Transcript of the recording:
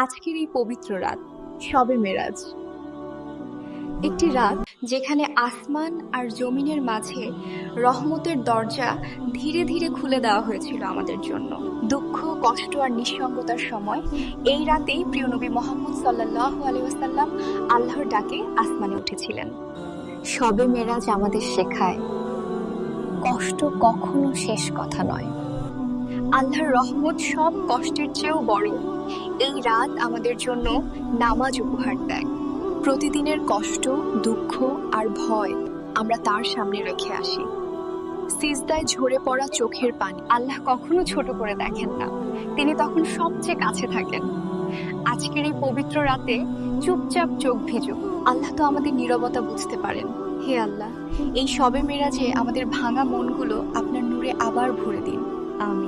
আজকের এই পবিত্র রাত শবে মেরাজ, একটি রাত যেখানে আসমান আর জমিনের মাঝে রহমতের দরজা ধীরে ধীরে খুলে দেওয়া হয়েছিল আমাদের জন্য। দুঃখ, কষ্ট আর নিঃসঙ্গতার সময় এই রাতেই প্রিয় নবী মুহাম্মদ সাল্লাল্লাহু আলাইহি ওয়াসাল্লাম আল্লাহর ডাকে আসমানে উঠেছিলেন। শবে মেরাজ আমাদের শেখায় কষ্ট কখনো শেষ কথা নয়, আল্লাহর রহমত সব কষ্টের চেয়েও বড়। এই রাত আমাদের জন্য নামাজ উপহার দেয়। প্রতিদিনের কষ্ট, দুঃখ আর ভয় আমরা তার সামনে রেখে আসি। সিজদায় ঝরে পড়া চোখের পানি আল্লাহ কখনো ছোট করে দেখেন না, তিনি তখন সবচেয়ে কাছে থাকেন। আজকের এই পবিত্র রাতে চুপচাপ চোখ ভিজুক, আল্লাহ তো আমাদের নীরবতা বুঝতে পারেন। হে আল্লাহ, এই শবে মেরাজে আমাদের ভাঙা মনগুলো আপনার নূরে আবার ভরে দিন। আমিন।